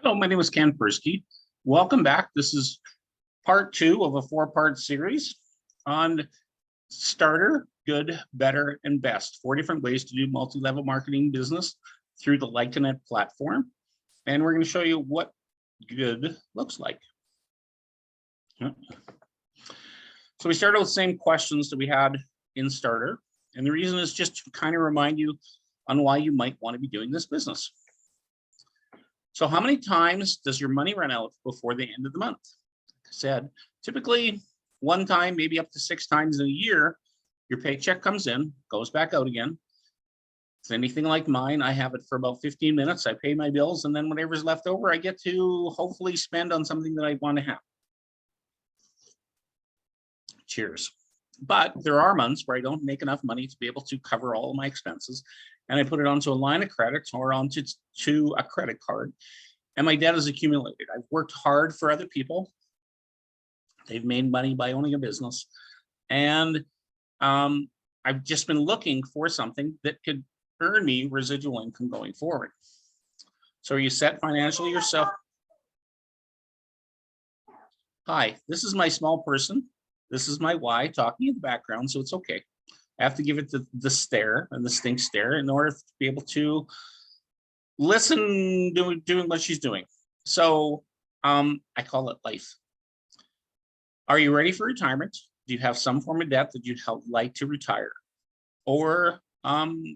Hello, my name is Ken Persky. Welcome back. This is part two of a four-part series on starter, good, better, and best. 4 different ways to do multi-level marketing business through the Lycanet platform. And we're going to show you what good looks like. So we started with the same questions that we had in starter. And the reason is just to kind of remind you on why you might want to be doing this business. So how many times does your money run out before the end of the month? Like I said, typically one time, maybe up to 6 times in a year, your paycheck comes in, goes back out again. If it's anything like mine, I have it for about 15 minutes. I pay my bills, and then whatever's left over, I get to hopefully spend on something that I want to have. Cheers. But there are months where I don't make enough money to be able to cover all of my expenses, and I put it onto a line of credit or onto a credit card, and my debt has accumulated. I've worked hard for other people. They've made money by owning a business, and I've just been looking for something that could earn me residual income going forward. So are you set financially yourself? Hi, this is my small person. This is my Y talking in the background, so it's okay. I have to give it the stare and the stink stare in order to be able to listen doing what she's doing. So I call it life. Are you ready for retirement? Do you have some form of debt that you'd like to retire? Or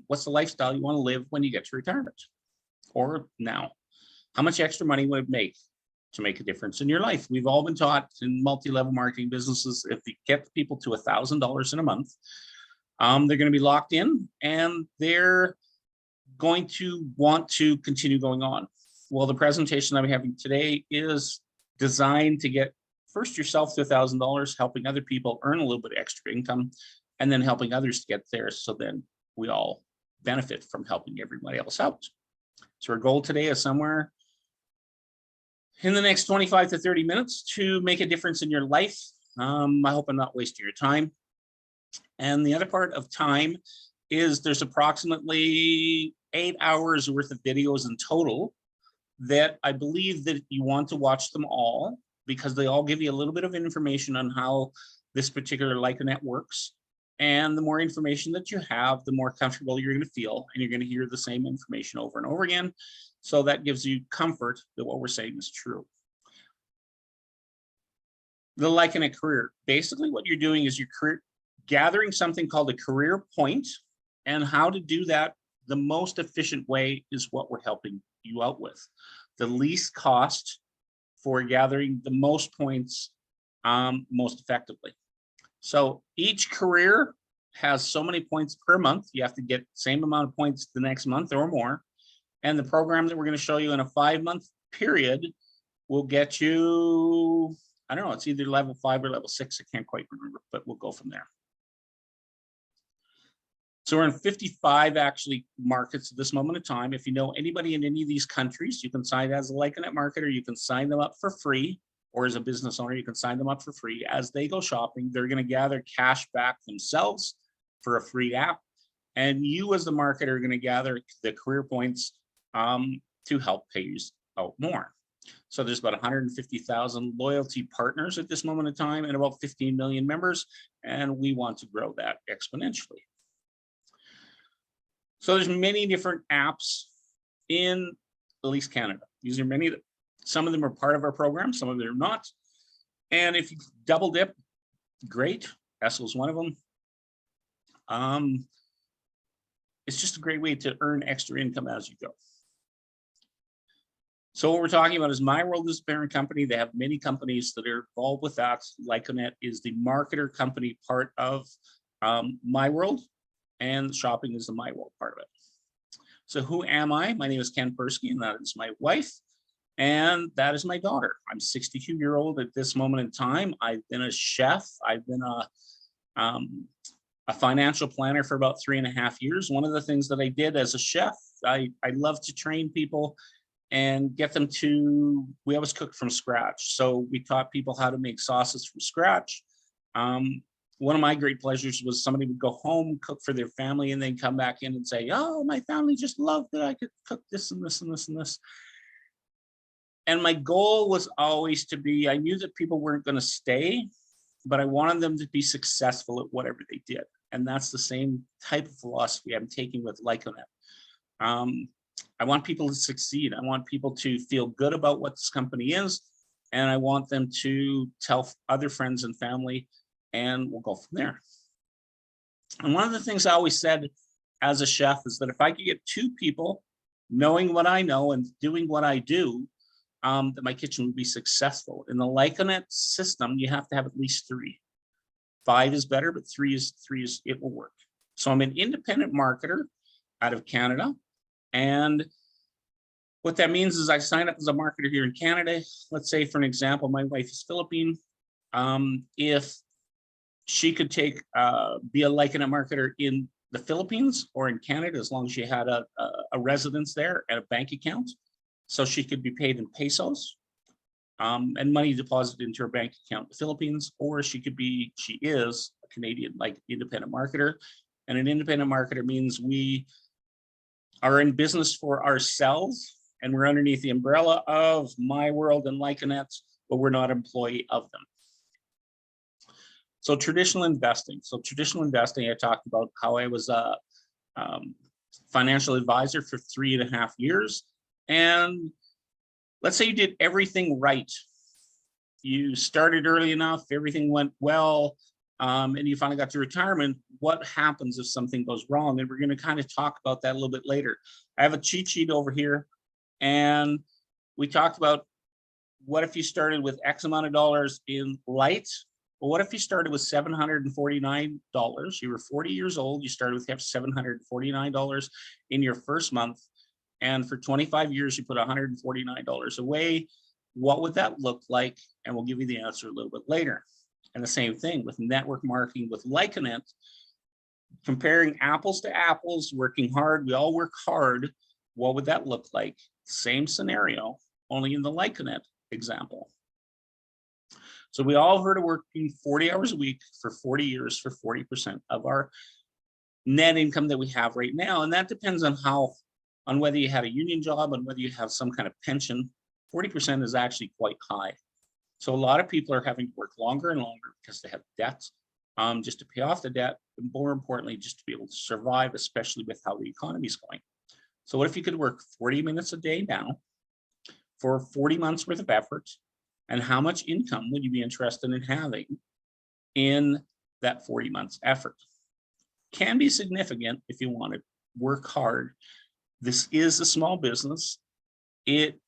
what's the lifestyle you want to live when you get to retirement? Or now? How much extra money would it make to make a difference in your life? We've all been taught in multi-level marketing businesses, if you get people to $1,000 in a month, they're going to be locked in and they're going to want to continue going on. Well, the presentation I'm having today is designed to get first yourself to $1,000, helping other people earn a little bit of extra income, and then helping others to get there. So then we all benefit from helping everybody else out. So our goal today is somewhere in the next 25 to 30 minutes to make a difference in your life. I hope I'm not wasting your time. And the other part of time is there's approximately 8 hours worth of videos in total that I believe that you want to watch them all, because they all give you a little bit of information on how this particular Lycanet works. And the more information that you have, the more comfortable you're going to feel, and you're going to hear the same information over and over again. So that gives you comfort that what we're saying is true. The Lycanet career, basically what you're doing is you're gathering something called a career point, and how to do that the most efficient way is what we're helping you out with. The least cost for gathering the most points most effectively. So each career has so many points per month. You have to get the same amount of points the next month or more. And the program that we're going to show you in a 5-month period will get you, I don't know, it's either level 5 or level 6. I can't quite remember, but we'll go from there. So we're in 55 actually markets at this moment in time. If you know anybody in any of these countries, you can sign as a Lycanet marketer, you can sign them up for free, or as a business owner, you can sign them up for free. As they go shopping, they're going to gather cash back themselves for a free app. And you as the marketer are going to gather the career points to help pay you out more. So there's about 150,000 loyalty partners at this moment in time and about 15 million members. And we want to grow that exponentially. So there's many different apps in at least Canada. These are many, some of them are part of our program, some of them are not. And if you double dip, great. Essel is one of them. It's just a great way to earn extra income as you go. So what we're talking about is MyWorld is a parent company. They have many companies that are involved with that. Lycanet is the marketer company part of MyWorld, and shopping is the MyWorld part of it. So who am I? My name is Ken Persky, and that is my wife, and that is my daughter. I'm 62-year-old at this moment in time. I've been a chef. I've been a financial planner for about 3.5 years. One of the things that I did as a chef, I love to train people and get them to, we always cook from scratch. So we taught people how to make sauces from scratch. One of my great pleasures was somebody would go home, cook for their family, and then come back in and say, oh, my family just loved that I could cook this and this and this and this. And my goal was always to be, I knew that people weren't going to stay, but I wanted them to be successful at whatever they did. And that's the same type of philosophy I'm taking with Lyconet. I want people to succeed. I want people to feel good about what this company is. And I want them to tell other friends and family, and we'll go from there. And one of the things I always said as a chef is that if I could get 2 people knowing what I know and doing what I do, that my kitchen would be successful. In the Lyconet system, you have to have at least 3. 5 is better, but 3 is it will work. So I'm an independent marketer out of Canada. And what that means is I signed up as a marketer here in Canada. Let's say, for an example, my wife is Philippine. If she could be a Lyconet marketer in the Philippines or in Canada, as long as she had a residence there and a bank account, so she could be paid in pesos and money deposited into her bank account in the Philippines, or she is a Canadian independent marketer. And an independent marketer means we are in business for ourselves and we're underneath the umbrella of My World and Lyconet, but we're not an employee of them. So traditional investing. I talked about how I was a financial advisor for 3.5 years. And let's say you did everything right. You started early enough, everything went well, and you finally got to retirement. What happens if something goes wrong? And we're going to kind of talk about that a little bit later. I have a cheat sheet over here, and we talked about what if you started with X amount of dollars in light. Well, what if you started with $749? You were 40 years old. You started with $749 in your first month. And for 25 years, you put $149 away. What would that look like? And we'll give you the answer a little bit later. And the same thing with network marketing with Lyconet, comparing apples to apples, working hard. We all work hard. What would that look like? Same scenario, only in the Lyconet example. So we all heard of working 40 hours a week for 40 years for 40% of our net income that we have right now. And that depends on whether you had a union job and whether you have some kind of pension. 40% is actually quite high. So a lot of people are having to work longer and longer because they have debts, just to pay off the debt, but more importantly, just to be able to survive, especially with how the economy is going. So what if you could work 40 minutes a day now for 40 months worth of effort? And how much income would you be interested in having in that 40 months effort? Can be significant if you want to work hard. This is a small business. It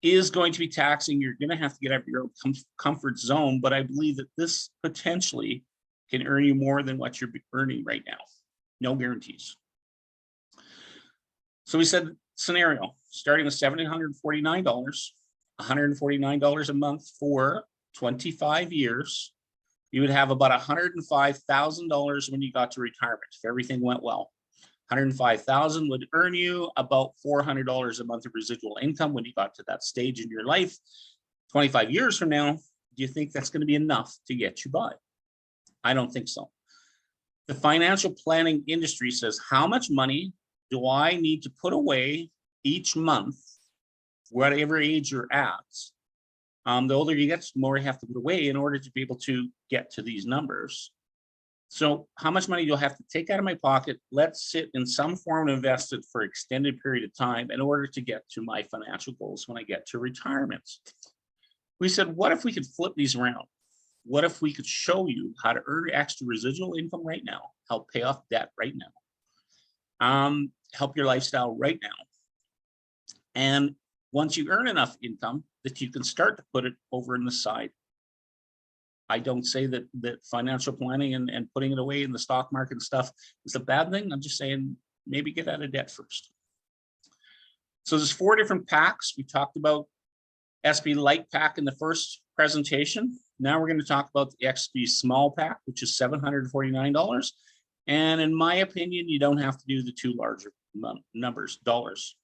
is going to be taxing. You're going to have to get out of your comfort zone, but I believe that this potentially can earn you more than what you're earning right now. No guarantees. So we said scenario, starting with $749, $149 a month for 25 years, you would have about $105,000 when you got to retirement, if everything went well. $105,000 would earn you about $400 a month of residual income when you got to that stage in your life. 25 years from now, do you think that's going to be enough to get you by? I don't think so. The financial planning industry says, how much money do I need to put away each month, whatever age you're at? The older you get, the more you have to put away in order to be able to get to these numbers. So how much money do I have to take out of my pocket? Let's sit in some form and invest it for an extended period of time in order to get to my financial goals when I get to retirement. We said, what if we could flip these around? What if we could show you how to earn extra residual income right now, help pay off debt right now, help your lifestyle right now. And once you earn enough income that you can start to put it over in the side. I don't say that financial planning and putting it away in the stock market and stuff is a bad thing. I'm just saying maybe get out of debt first. So there's 4 different packs. We talked about SB Light Pack in the first presentation. Now we're going to talk about the XP Small Pack, which is $749. And in my opinion, you don't have to do the 2 larger numbers, dollars.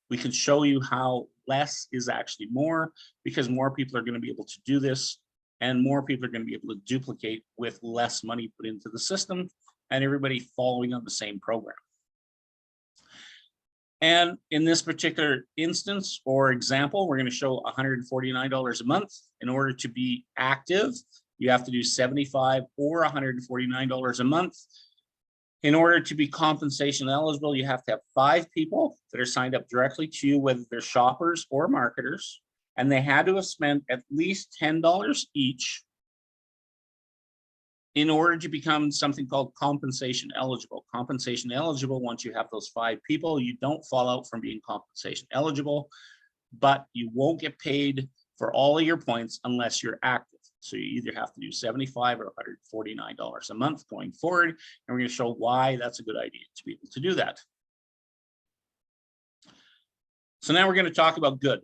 We can show you how less is actually more, because more people are going to be able to do this, and more people are going to be able to duplicate with less money put into the system and everybody following on the same program. And in this particular instance or example, we're going to show $149 a month. In order to be active, you have to do $75 or $149 a month. In order to be compensation eligible, you have to have 5 people that are signed up directly to you, whether they're shoppers or marketers, and they had to have spent at least $10 each in order to become something called compensation eligible. Compensation eligible, once you have those 5 people, you don't fall out from being compensation eligible, but you won't get paid for all of your points unless you're active. So you either have to do $75 or $149 a month going forward. And we're going to show why that's a good idea to be able to do that. So now we're going to talk about good.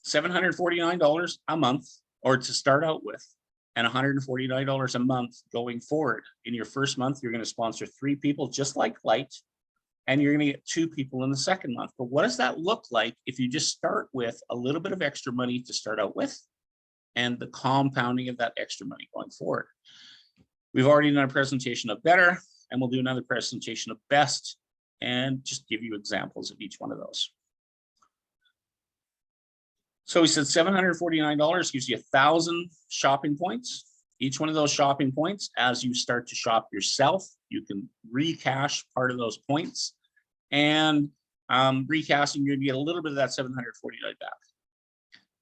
$749 a month, or to start out with, and $149 a month going forward. In your first month, you're going to sponsor 3 people, just like Light, and you're going to get 2 people in the second month. But what does that look like if you just start with a little bit of extra money to start out with, and the compounding of that extra money going forward? We've already done a presentation of better, and we'll do another presentation of best, and just give you examples of each one of those. So we said $749 gives you 1,000 shopping points. Each one of those shopping points, as you start to shop yourself, you can recash part of those points, and recashing, you're gonna get a little bit of that $749 back.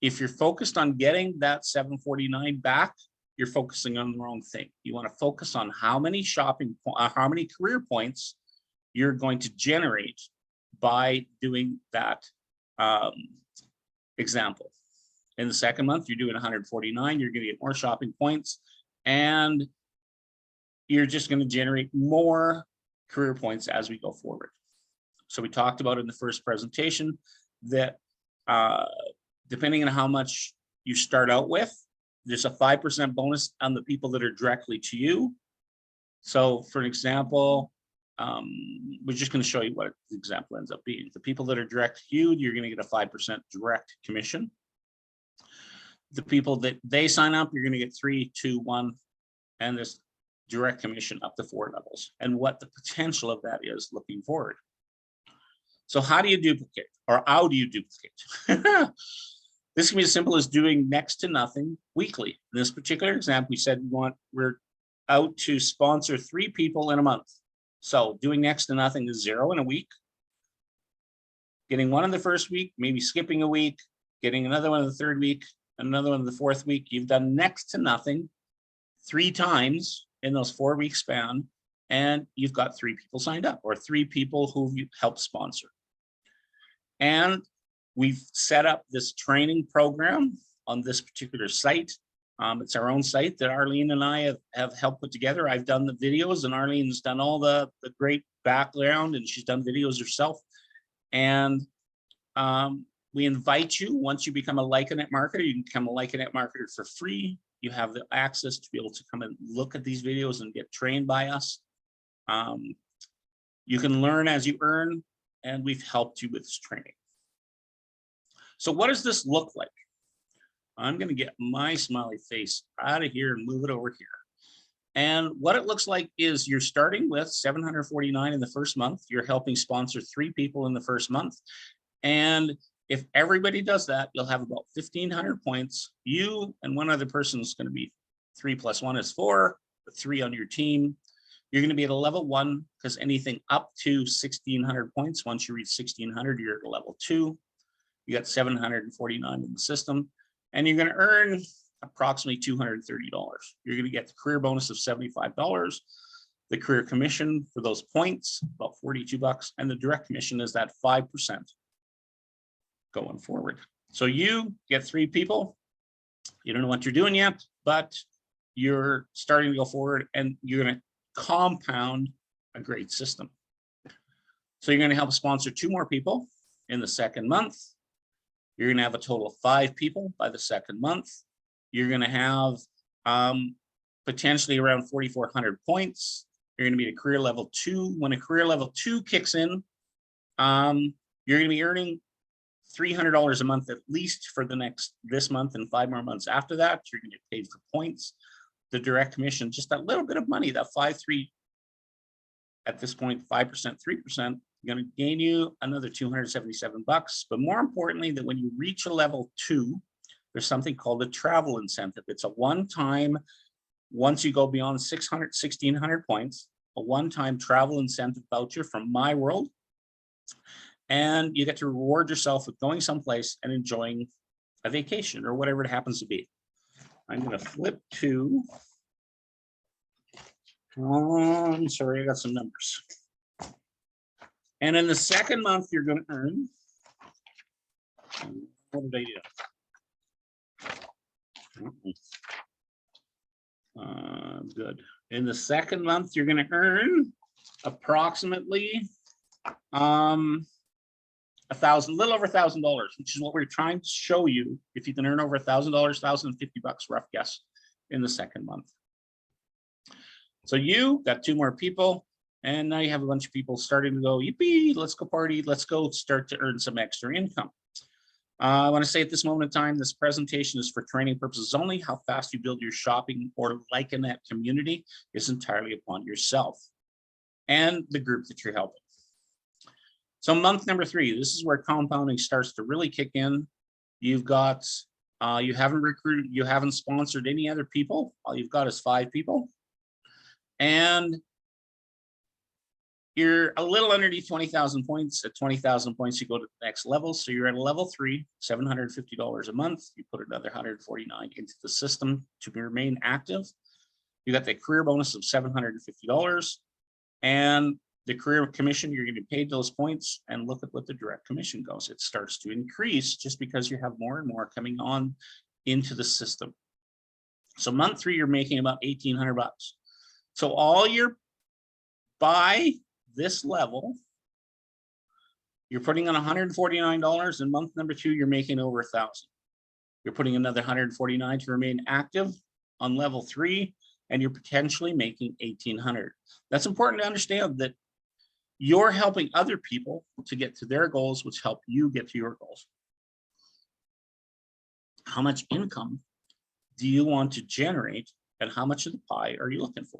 If you're focused on getting that $749 back, you're focusing on the wrong thing. You want to focus on how many how many career points you're going to generate by doing that example. In the second month, you're doing 149, you're going to get more shopping points, and you're just going to generate more career points as we go forward. So we talked about in the first presentation that depending on how much you start out with, there's a 5% bonus on the people that are directly to you. So for an example, we're just going to show you what the example ends up being. The people that are direct to you, you're going to get a 5% direct commission. The people that they sign up, you're going to get 3, 2, 1, and this direct commission up to 4 levels, and what the potential of that is looking forward. So how do you duplicate, or how do you duplicate? This can be as simple as doing next to nothing weekly. In this particular example, we said we're out to sponsor 3 people in a month. So doing next to nothing is 0 in a week, getting 1 in the first week, maybe skipping a week, getting another one in the third week, another one in the fourth week. You've done next to nothing 3 times in those 4-week span, and you've got 3 people signed up, or 3 people who you helped sponsor. And we've set up this training program on this particular site. It's our own site that Arlene and I have helped put together. I've done the videos, and Arlene's done all the great background, and she's done videos herself. And we invite you, once you become a Lycanet marketer, you can become a Lycanet marketer for free. You have the access to be able to come and look at these videos and get trained by us. You can learn as you earn, and we've helped you with this training. So what does this look like? I'm going to get my smiley face out of here and move it over here. And what it looks like is you're starting with $749 in the first month. You're helping sponsor 3 people in the first month. And if everybody does that, you'll have about 1,500 points. You and one other person is going to be 3 + 1 is 4, with 3 on your team. You're going to be at a level 1, because anything up to 1,600 points, once you reach 1,600, you're at a level 2. You got 749 in the system, and you're going to earn approximately $230. You're going to get the career bonus of $75, the career commission for those points, about $42, and the direct commission is that 5% going forward. So you get 3 people. You don't know what you're doing yet, but you're starting to go forward, and you're going to compound a great system. So you're going to help sponsor 2 more people in the second month. You're going to have a total of 5 people by the second month. You're going to have potentially around 4,400 points. You're going to be at career level 2. When a career level 2 kicks in, you're going to be earning $300 a month at least for this month and 5 more months after that. You're going to get paid for points. The direct commission, just that little bit of money, that 5.3 at this point, 5%, 3%, going to gain you another 277 bucks. But more importantly, that when you reach a level 2, there's something called a travel incentive. It's a one-time, once you go beyond 1,600 points, a one-time travel incentive voucher from My World. And you get to reward yourself with going someplace and enjoying a vacation or whatever it happens to be. I'm going to flip to, sorry, I got some numbers. And in the second month, you're going to earn, what did I do? Good. In the second month, you're going to earn approximately $1,000, little over $1,000, which is what we're trying to show you. If you can earn over $1,000, $1,050, rough guess, in the second month. So you got 2 more people, and now you have a bunch of people starting to go, yippee, let's go party, let's go start to earn some extra income. I want to say at this moment in time, this presentation is for training purposes only. How fast you build your shopping or like in that community is entirely upon yourself and the group that you're helping. So month number 3, this is where compounding starts to really kick in. You've got, you haven't recruited, you haven't sponsored any other people. All you've got is 5 people. And you're a little underneath 20,000 points. At 20,000 points, you go to the next level. So you're at a level 3, $750 a month. You put another 149 into the system to remain active. You got the career bonus of $750 and the career commission. You're going to be paid those points, and look at what the direct commission goes. It starts to increase just because you have more and more coming on into the system. So month 3, you're making about 1,800 bucks. So all your by this level, you're putting on $149. In month number 2, you're making over 1,000. You're putting another 149 to remain active on level 3, and you're potentially making 1,800. That's important to understand, that you're helping other people to get to their goals, which help you get to your goals. How much income do you want to generate, and how much of the pie are you looking for?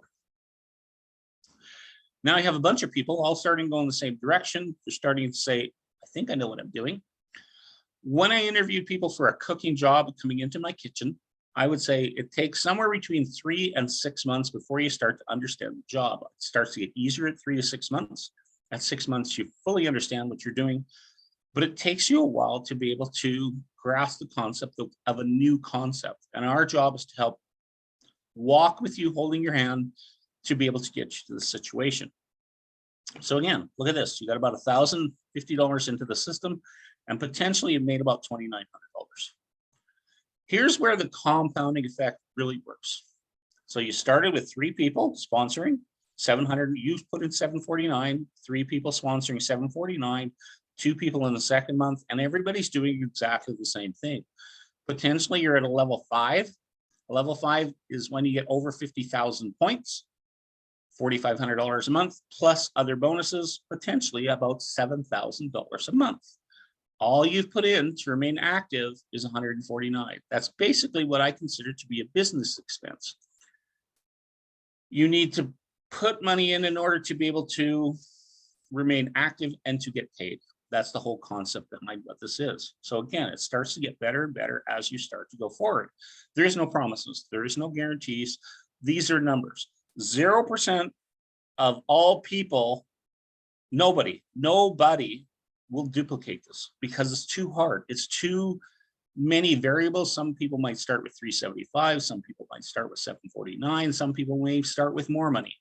Now you have a bunch of people all starting to go in the same direction. They're starting to say, I think I know what I'm doing. When I interview people for a cooking job coming into my kitchen, I would say it takes somewhere between 3 and 6 months before you start to understand the job. It starts to get easier at 3 to 6 months. At 6 months, you fully understand what you're doing, but it takes you a while to be able to grasp the concept of a new concept. And our job is to help walk with you, holding your hand, to be able to get you to the situation. So again, look at this. You got about $1,050 into the system, and potentially you made about $2,900. Here's where the compounding effect really works. So you started with 3 people sponsoring 700. You put in 749, 3 people sponsoring 749, 2 people in the second month, and everybody's doing exactly the same thing. Potentially you're at a level 5. A level 5 is when you get over 50,000 points. $4,500 a month, plus other bonuses, potentially about $7,000 a month. All you've put in to remain active is 149. That's basically what I consider to be a business expense. You need to put money in order to be able to remain active and to get paid. That's the whole concept behind what this is. So again, it starts to get better and better as you start to go forward. There is no promises. There is no guarantees. These are numbers. 0% of all people, nobody will duplicate this because it's too hard. It's too many variables. Some people might start with 375. Some people might start with 749. Some people may start with more money.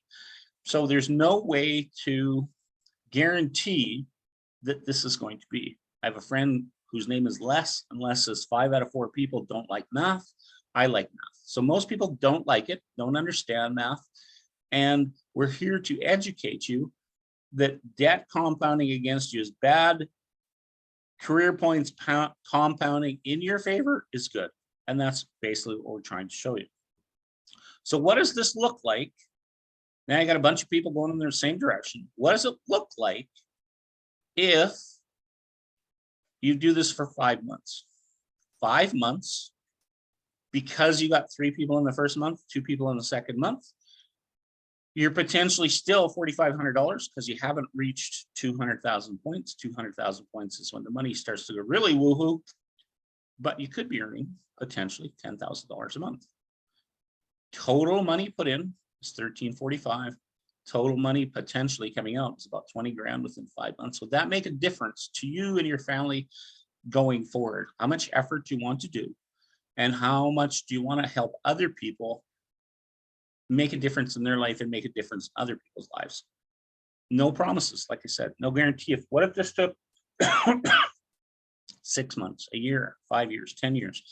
So there's no way to guarantee that this is going to be. I have a friend whose name is Les, and Les says 5 out of 4 people don't like math. I like math. So most people don't like it, don't understand math. And we're here to educate you that debt compounding against you is bad. Career points compounding in your favor is good. And that's basically what we're trying to show you. So what does this look like? Now you got a bunch of people going in the same direction. What does it look like if you do this for 5 months? 5 months, because you got 3 people in the first month, 2 people in the second month, You're potentially still $4,500 because you haven't reached 200,000 points. 200,000 points is when the money starts to go really woohoo, but you could be earning potentially $10,000 a month. Total money put in is $1,345. Total money potentially coming out is about 20 grand within 5 months. Would that make a difference to you and your family going forward? How much effort do you want to do? And how much do you want to help other people make a difference in their life and make a difference in other people's lives? No promises, like I said, no guarantee. What if this took 6 months, a year, 5 years, 10 years?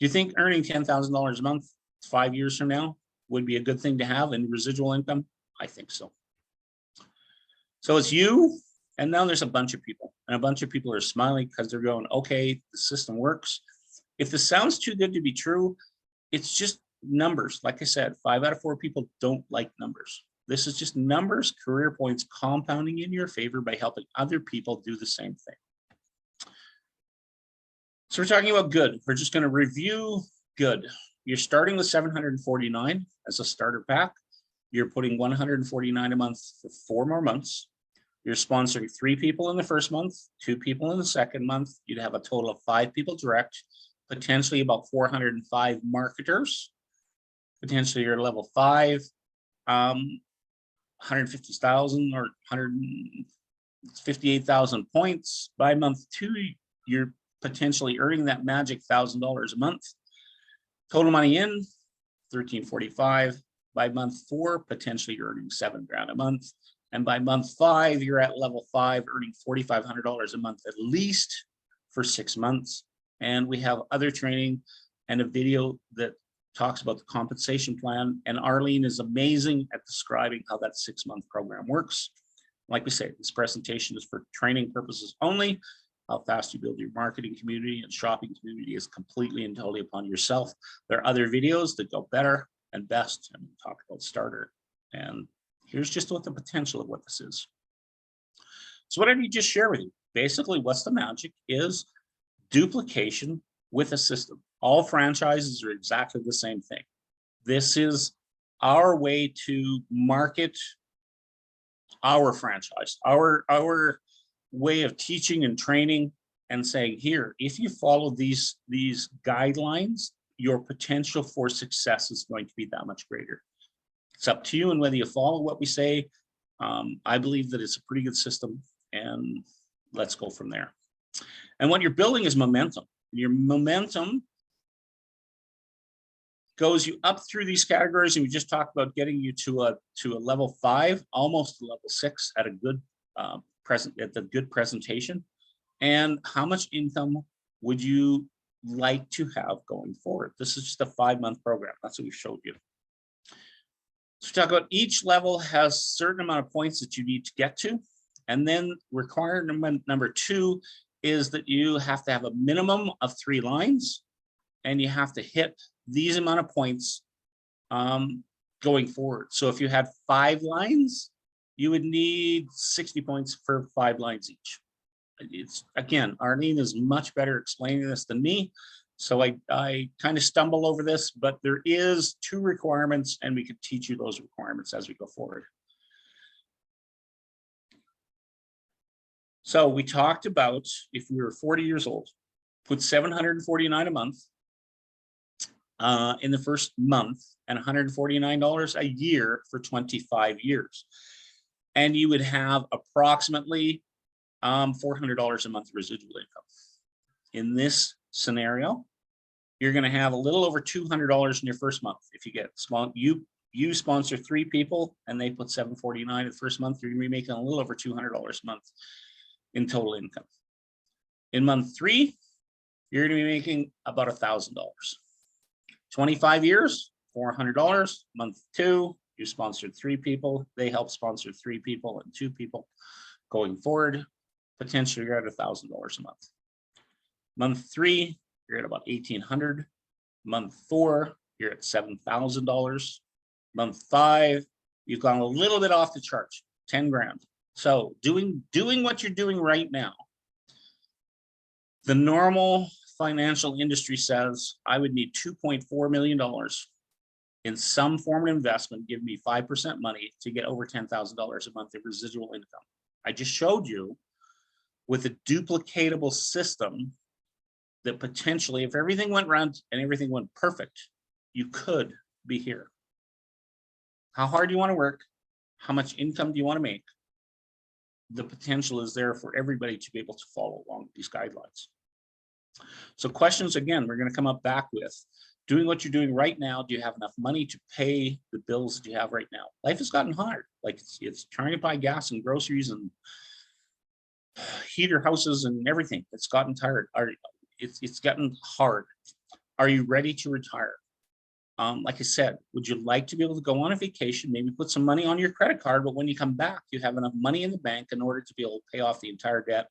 Do you think earning $10,000 a month 5 years from now would be a good thing to have in residual income? I think so. So it's you, and now there's a bunch of people, and a bunch of people are smiling because they're going, okay, the system works. If this sounds too good to be true, it's just numbers. Like I said, 5 out of 4 people don't like numbers. This is just numbers, career points compounding in your favor by helping other people do the same thing. So we're talking about good. We're just going to review good. You're starting with $749 as a starter pack. You're putting $149 a month for 4 more months. You're sponsoring 3 people in the first month, 2 people in the second month. You'd have a total of 5 people direct, potentially about 405 marketers. Potentially you're level 5, 150,000 or 158,000 points. By month 2, you're potentially earning that magic $1,000 a month. Total money in, $1,345. By month 4, potentially you're earning 7 grand a month. And by month 5, you're at level 5, earning $4,500 a month at least for 6 months. And we have other training and a video that talks about the compensation plan. And Arlene is amazing at describing how that 6-month program works. Like we say, this presentation is for training purposes only. How fast you build your marketing community and shopping community is completely and totally upon yourself. There are other videos that go better and best, and we'll talk about starter. And here's just what the potential of what this is. So what did we just share with you? Basically, what's the magic is duplication with a system. All franchises are exactly the same thing. This is our way to market our franchise, our way of teaching and training and saying, here, if you follow these guidelines, your potential for success is going to be that much greater. It's up to you and whether you follow what we say. I believe that it's a pretty good system, and let's go from there. And what you're building is momentum. Your momentum goes you up through these categories, and we just talked about getting you to a level 5, almost a level 6 at a good good presentation. And how much income would you like to have going forward? This is just a 5-month program. That's what we showed you. So we talk about each level has a certain amount of points that you need to get to. And then requirement number 2 is that you have to have a minimum of 3 lines, and you have to hit these amount of points going forward. So if you had 5 lines, you would need 60 points for 5 lines each. It's, again, Arlene is much better explaining this than me, so I kind of stumble over this, but there is 2 requirements, and we could teach you those requirements as we go forward. So we talked about if we were 40 years old, put $749 a month in the first month and $149 a year for 25 years. And you would have approximately $400 a month residual income. In this scenario, you're going to have a little over $200 in your first month. If you get small, you sponsor 3 people and they put $749 the first month, you're going to be making a little over $200 a month in total income. In month 3, you're going to be making about $1,000. 25 years, $400. Month 2, you sponsored 3 people. They help sponsor 3 people and 2 people. Going forward, potentially you're at $1,000 a month. Month 3, you're at about $1,800. Month 4, you're at $7,000. Month 5, you've gone a little bit off the charts, 10 grand. So doing what you're doing right now, the normal financial industry says I would need $2.4 million in some form of investment, give me 5% money to get over $10,000 a month of residual income. I just showed you with a duplicatable system that potentially, if everything went right and everything went perfect, you could be here. How hard do you want to work? How much income do you want to make? The potential is there for everybody to be able to follow along these guidelines. So questions, again, we're going to come up back with doing what you're doing right now. Do you have enough money to pay the bills that you have right now? Life has gotten hard. Like it's trying to buy gas and groceries and heater houses and everything. It's gotten tired. It's gotten hard. Are you ready to retire? Like I said, would you like to be able to go on a vacation, maybe put some money on your credit card, but when you come back, you have enough money in the bank in order to be able to pay off the entire debt.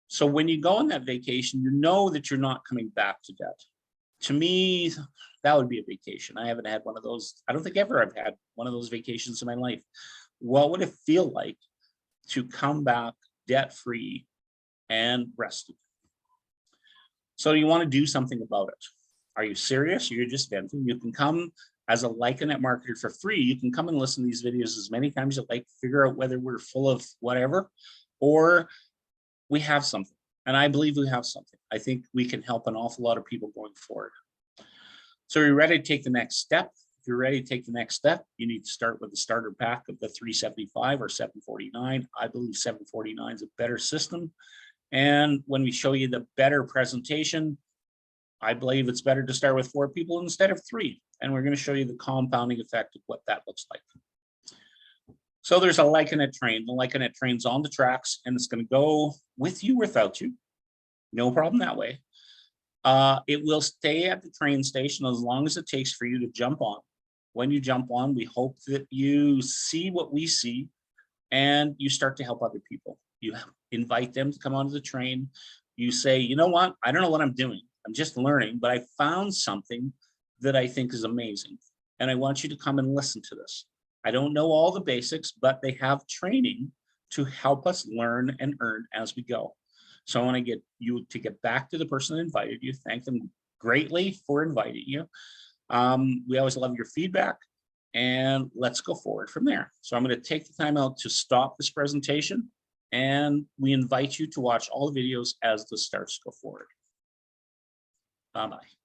So when you go on that vacation, you know that you're not coming back to debt. To me, that would be a vacation. I haven't had one of those. I don't think ever I've had one of those vacations in my life. What would it feel like to come back debt-free and rested? So you want to do something about it. Are you serious? You're just venting. You can come as a Lycanet marketer for free. You can come and listen to these videos as many times as you like, figure out whether we're full of whatever, or we have something. And I believe we have something. I think we can help an awful lot of people going forward. So are you ready to take the next step? If you're ready to take the next step, you need to start with the starter pack of the 375 or 749. I believe 749 is a better system. And when we show you the better presentation, I believe it's better to start with 4 people instead of 3. And we're going to show you the compounding effect of what that looks like. So there's a Lycanet train. The Lycanet train's on the tracks, and it's going to go with you or without you. No problem that way. It will stay at the train station as long as it takes for you to jump on. When you jump on, we hope that you see what we see and you start to help other people. You invite them to come onto the train. You say, you know what? I don't know what I'm doing. I'm just learning, but I found something that I think is amazing. And I want you to come and listen to this. I don't know all the basics, but they have training to help us learn and earn as we go. So I want to get you to get back to the person that invited you. Thank them greatly for inviting you. We always love your feedback, and let's go forward from there. So I'm going to take the time out to stop this presentation, and we invite you to watch all the videos as the starts go forward. Bye-bye.